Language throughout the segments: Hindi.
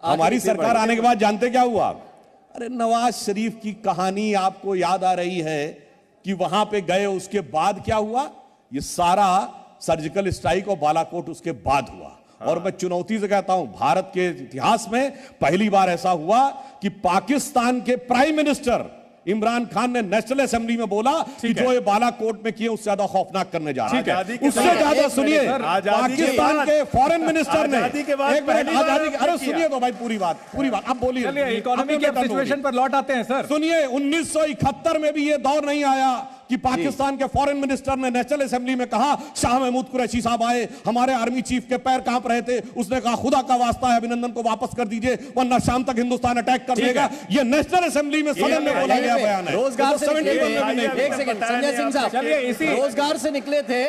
हमारी सरकार आने के बाद जानते क्या हुआ? अरे नवाज शरीफ की कहानी आपको याद आ रही है कि वहां पे गए, उसके बाद क्या हुआ? ये सारा सर्जिकल स्ट्राइक और बालाकोट उसके बाद हुआ। और मैं चुनौती से कहता हूं, भारत के इतिहास में पहली बार ऐसा हुआ कि पाकिस्तान के प्राइम मिनिस्टर इमरान खान ने नेशनल असेंबली में बोला कि जो ये बालाकोट में किए उससे ज्यादा खौफनाक करने जा रहा है। उससे ज्यादा सुनिए, पाकिस्तान के फॉरेन मिनिस्टर ने एक मिनट आजादी, अरे सुनिए तो भाई पूरी बात आप बोलिए। इकोनॉमी के सिचुएशन पर लौट आते हैं सर। सुनिए, 1971 में भी ये दौर नहीं आया कि पाकिस्तान के फॉरेन मिनिस्टर ने नेशनल असेंबली में कहा शाह महमूद कुरैशी साहब आए, हमारे आर्मी चीफ के पैर कांप रहे थे, उसने कहा खुदा का वास्ता है अभिनंदन को वापस कर दीजिए वरना शाम तक हिंदुस्तान अटैक कर देगा। ये नेशनल असेंबली में सदन में बोला गया बयान है। रोजगार से एक सेकंड संजय सिंह साहब, रोजगार से निकले थे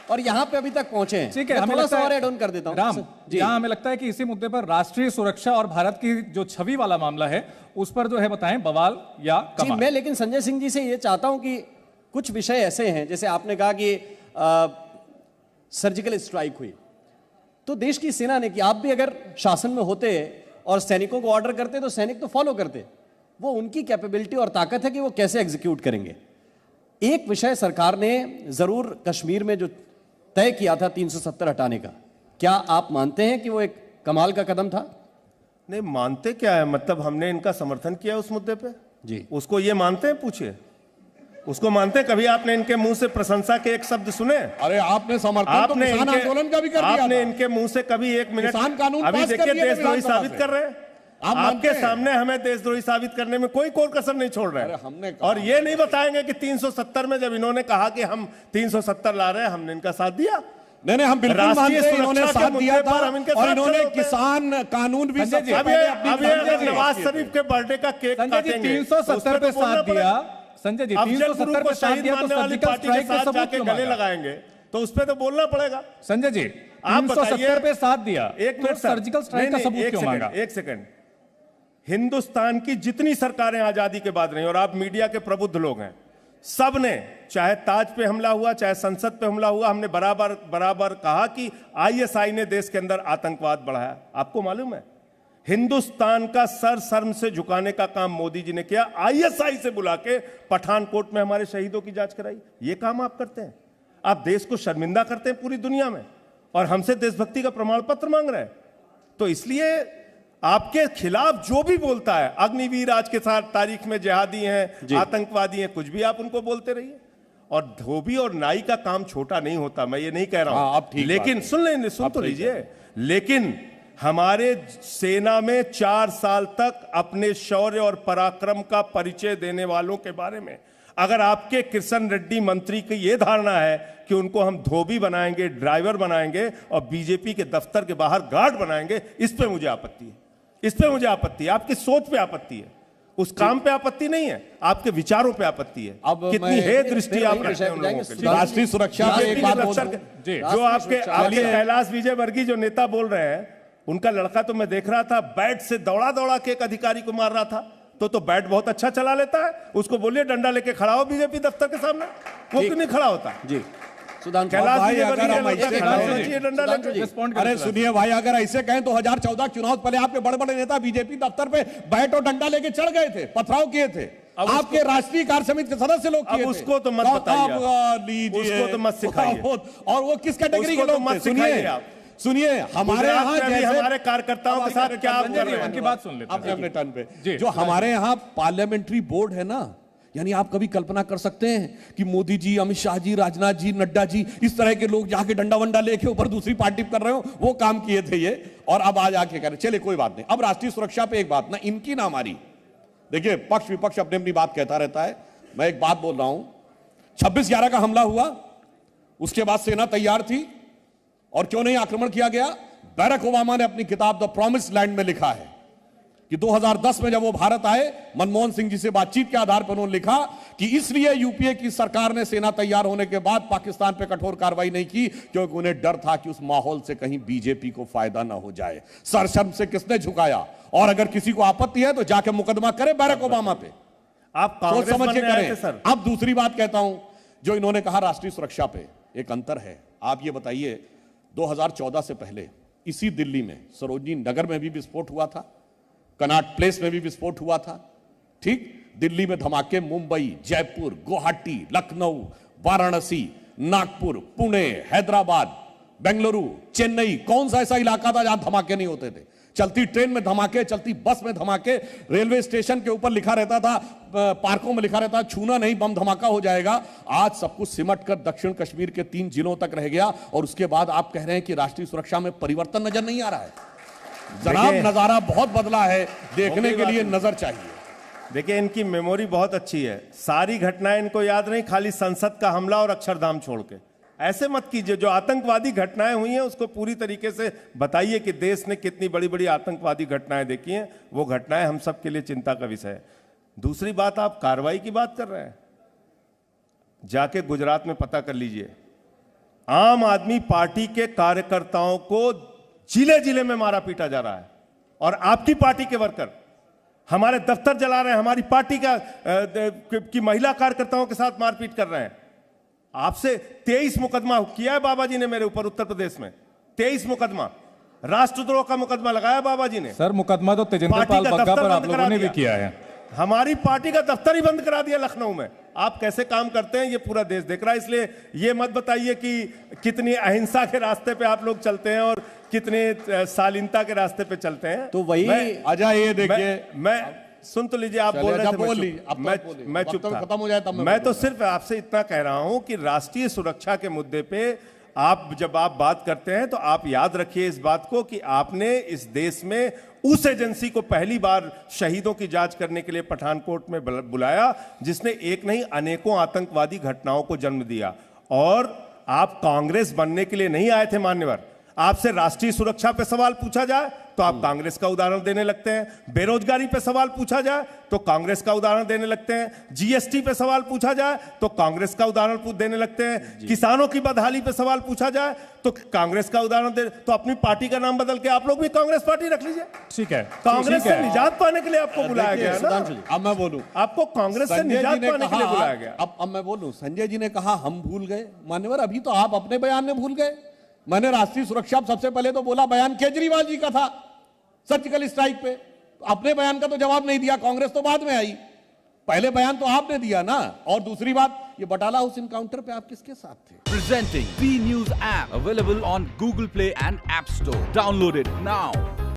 और यहाँ पे अभी तक पहुंचे हैं। ठीक है, हमें थोड़ा सा और ऐड ऑन कर देता हूं राम। यहाँ हमें लगता है कि इसी मुद्दे पर राष्ट्रीय सुरक्षा और भारत की जो छवि वाला मामला है उस पर जो है बताएं बवाल या कमाल। मैं लेकिन संजय सिंह जी से ये चाहता हूं कि कुछ विषय ऐसे हैं, जैसे आपने कहा कि सर्जिकल स्ट्राइक हुई तो देश की सेना ने कि आप भी अगर शासन में होते और सैनिकों को ऑर्डर करते तो सैनिक तो फॉलो करते, वो उनकी कैपेबिलिटी और ताकत है कि वो कैसे एग्जीक्यूट करेंगे। एक विषय सरकार ने जरूर कश्मीर में जो तय किया था 370 हटाने का, क्या आप मानते हैं कि वो एक कमाल का कदम था? नहीं मानते क्या है, मतलब हमने इनका समर्थन किया उस मुद्दे पे जी। उसको ये मानते हैं, पूछिए उसको मानते हैं? कभी आपने इनके मुंह से प्रशंसा के एक शब्द सुने? अरे आपने समर्थन आपने तो किसान आंदोलन का भी कर दिया आपने था। इनके मुंह से कभी एक मिनट किसान कानून अभी पास कर देखिए दिया देशद्रोही विधानसभा साबित से। कर रहे हैं आप मानते आपके हैं? सामने हमें देशद्रोही साबित करने में कोई कसर नहीं छोड़ रहे अरे हैं। हमने कहा- और ये नहीं बताएंगे कि 370 में जब इन्होंने कहा कि हम 370 ला रहे हैं हमने इनका साथ दिया। नहीं हम बिल्कुल मानते हैं, इन्होंने सुरक्षा के साथ दिया मुद्दे था पर हम इनके और साथ इन्होंने खड़े होते हैं। किसान कानून भी सबसे अब पहले अपनी अभी फर्जी अगर में नवाज किए थे। शरीफ के बर्थडे का केक संजय जी काटेंगे 370 पे साथ दिया, संजय जी 370 पे साथ दिया तो सर्जिकल पार्टी के स्ट्राइक का साथ सबूत जाके क्यों गले मांगा? लगाएंगे तो उस पे तो बोलना पड़ेगा। संजय जी आप 370 पे साथ दिया, एक तो मिनट सर, सर्जिकल स्ट्राइक का सबूत क्यों मांगा? एक सेकंड, हिंदुस्तान की जितनी सरकारें आजादी के बाद रही और आप मीडिया के प्रबुद्ध लोग हैं, सब ने चाहे ताज पे हमला हुआ चाहे संसद पे हमला हुआ, हमने बराबर बराबर कहा कि आईएसआई ने देश के अंदर आतंकवाद बढ़ाया। आपको मालूम है हिंदुस्तान का सर शर्म से झुकाने का काम मोदी जी ने किया, आईएसआई से बुला के पठानकोट में हमारे शहीदों की जांच कराई। ये काम आप करते हैं, आप देश को शर्मिंदा करते हैं पूरी दुनिया में और हमसे देशभक्ति का प्रमाण पत्र मांग रहे हैं। तो इसलिए आपके खिलाफ जो भी बोलता है, अग्निवीर आज के साथ तारीख में जिहादी हैं, आतंकवादी हैं, कुछ भी आप उनको बोलते रहिए। और धोबी और नाई का काम छोटा नहीं होता, मैं ये नहीं कह रहा हूं, लेकिन सुन तो लीजिए। लेकिन हमारे सेना में 4 साल तक अपने शौर्य और पराक्रम का परिचय देने वालों के बारे में अगर आपके किशन रेड्डी मंत्री की यह धारणा है कि उनको हम धोबी बनाएंगे, ड्राइवर बनाएंगे और बीजेपी के दफ्तर के बाहर गार्ड बनाएंगे, इस पे मुझे आपत्ति है। इस पे मुझे आपत्ति है, आपकी सोच पे आपत्ति है, उस काम पे आपत्ति नहीं है, आपके विचारों पे आपत्ति है। अब कितनी हे दृष्टि आप रखते हैं उन लोगों के लिए। राष्ट्रीय सुरक्षा पे एक बात बोल दूं। जो आपके कैलाश विजयवर्गीय जो नेता बोल रहे हैं, उनका लड़का तो मैं देख रहा था बैट से दौड़ा दौड़ा के एक अधिकारी को मार रहा था, तो बैट बहुत अच्छा चला लेता है, उसको बोलिए डंडा लेके खड़ा हो बीजेपी दफ्तर के सामने, वो क्यों नहीं खड़ा होता? जी अरे सुनिए भाई, अगर ऐसे कहें तो 2014 चुनाव पहले आपके बड़े बड़े नेता बीजेपी दफ्तर पे बैट और डंडा लेके चढ़ गए थे, पथराव किए थे, आपके राष्ट्रीय कार्य समिति के सदस्य लोग किए थे। उसको तो मत बताइए, उसको तो मत सिखाइए। और वो किस कैटेगरी के लोग थे? सुनिए हमारे यहाँ जैसे हमारे कार्यकर्ताओं के साथ क्या आप कर रहे हैं? उनकी बात सुन लेते हैं अपने टर्न पे। जो हमारे यहाँ पार्लियामेंट्री बोर्ड है ना, यानी आप कभी कल्पना कर सकते हैं कि मोदी जी, अमित शाह जी, राजनाथ जी, नड्डा जी, इस तरह के लोग जाके डंडा वंडा लेके ऊपर दूसरी पार्टी कर रहे हो, वो काम किए थे ये, और अब आज आके कर। चले कोई बात नहीं। अब राष्ट्रीय सुरक्षा पे एक बात, ना इनकी ना हमारी। देखिए पक्ष विपक्ष अपनी अपनी बात कहता रहता है, मैं एक बात बोल रहा हूं, 26/11 का हमला हुआ, उसके बाद सेना तैयार थी और क्यों नहीं आक्रमण किया गया? बैरक ओबामा ने अपनी किताब द प्रॉमिस्ड लैंड में लिखा है कि 2010 में जब वो भारत आए, मनमोहन सिंह जी से बातचीत के आधार पर उन्होंने लिखा कि इसलिए यूपीए की सरकार ने सेना तैयार होने के बाद पाकिस्तान पर कठोर कार्रवाई नहीं की, क्योंकि उन्हें डर था कि उस माहौल से कहीं बीजेपी को फायदा ना हो जाए। सरशर्म से किसने झुकाया? और अगर किसी को आपत्ति है तो जाके मुकदमा करे बैरक ओबामा पे, आप सोच समझ के करें। सर अब दूसरी बात कहता हूं, जो इन्होंने कहा राष्ट्रीय सुरक्षा पे एक अंतर है। आप ये बताइए, 2014 से पहले इसी दिल्ली में सरोजनी नगर में भी विस्फोट हुआ था, कनॉट प्लेस में भी विस्फोट हुआ था, ठीक। दिल्ली में धमाके, मुंबई, जयपुर, गुवाहाटी, लखनऊ, वाराणसी, नागपुर, पुणे, हैदराबाद, बेंगलुरु, चेन्नई, कौन सा ऐसा इलाका था जहां धमाके नहीं होते थे? चलती ट्रेन में धमाके, चलती बस में धमाके, रेलवे स्टेशन के ऊपर लिखा रहता था, पार्कों में लिखा रहता था, छूना नहीं, बम धमाका हो जाएगा। आज सब कुछ सिमट कर दक्षिण कश्मीर के 3 जिलों तक रह गया, और उसके बाद आप कह रहे हैं कि राष्ट्रीय सुरक्षा में परिवर्तन नजर नहीं आ रहा है। जनाब, नजारा बहुत बदला है, देखने के लिए नजर चाहिए। देखिए, इनकी मेमोरी बहुत अच्छी है, सारी घटनाएं इनको याद नहीं, खाली संसद का हमला और अक्षरधाम छोड़ के। ऐसे मत कीजिए, जो आतंकवादी घटनाएं हुई हैं उसको पूरी तरीके से बताइए कि देश ने कितनी बड़ी बड़ी आतंकवादी घटनाएं देखी हैं। वो घटनाएं हम सब के लिए चिंता का विषय है। दूसरी बात, आप कार्रवाई की बात कर रहे हैं, जाके गुजरात में पता कर लीजिए, आम आदमी पार्टी के कार्यकर्ताओं को जिले जिले में मारा पीटा जा रहा है, और आपकी पार्टी के वर्कर हमारे दफ्तर जला रहे हैं, हमारी पार्टी की महिला कार्यकर्ताओं के साथ मारपीट कर रहे हैं। आपसे 23 मुकदमा किया है बाबा जी ने मेरे ऊपर उत्तर प्रदेश में, 23 मुकदमा, राष्ट्रद्रोह का मुकदमा लगाया बाबा जी ने। सर, मुकदमा तो तेजेंद्र पाल बग्गा पर आप लोगों ने भी किया है। हमारी पार्टी का दफ्तर ही बंद करा दिया लखनऊ में। आप कैसे काम करते हैं ये पूरा देश देख रहा है, इसलिए ये मत बताइए कि कितनी अहिंसा के रास्ते पे आप लोग चलते हैं और कितने शालीनता के रास्ते पे चलते हैं। तो वही अजय, ये देखिए, मैं सुन तो लीजिए, आप बोल रहे थे, मैं चुप था। खत्म हो जाए तब मैं तो सिर्फ आपसे इतना कह रहा हूं कि राष्ट्रीय सुरक्षा के मुद्दे पे जब आप बात करते हैं तो आप याद रखिए इस बात को कि आपने इस देश में उस एजेंसी को पहली बार शहीदों की जांच करने के लिए पठानकोट में बुलाया, जिसने एक नहीं अनेकों आतंकवादी घटनाओं को जन्म दिया। और आप कांग्रेस बनने के लिए नहीं आए थे मान्यवर। आपसे राष्ट्रीय सुरक्षा पे सवाल पूछा जाए तो आप कांग्रेस का उदाहरण देने लगते हैं, बेरोजगारी पे सवाल पूछा जाए तो कांग्रेस का उदाहरण देने लगते हैं, जीएसटी पे सवाल पूछा जाए तो कांग्रेस का उदाहरण देने लगते हैं, किसानों की बदहाली पे सवाल पूछा जाए तो कांग्रेस का उदाहरण दे। तो अपनी पार्टी का नाम बदल के आप लोग भी कांग्रेस पार्टी रख लीजिए। ठीक है, कांग्रेस से निजात पाने के लिए आपको बुलाया गया ना। अब मैं बोलूं, आपको कांग्रेस से निजात पाने के लिए बुलाया गया। अब मैं बोलूं, संजय जी ने कहा हम भूल गए, मान्यवर अभी तो आप अपने बयान में भूल गए। मैंने राष्ट्रीय सुरक्षा सबसे पहले तो बोला बयान केजरीवाल जी का था सर्जिकल स्ट्राइक पे, अपने बयान का तो जवाब नहीं दिया। कांग्रेस तो बाद में आई, पहले बयान तो आपने दिया ना। और दूसरी बात, ये बटाला हाउस इनकाउंटर पे आप किसके साथ थे? Presenting B News app available on Google Play and App Store. Download it now.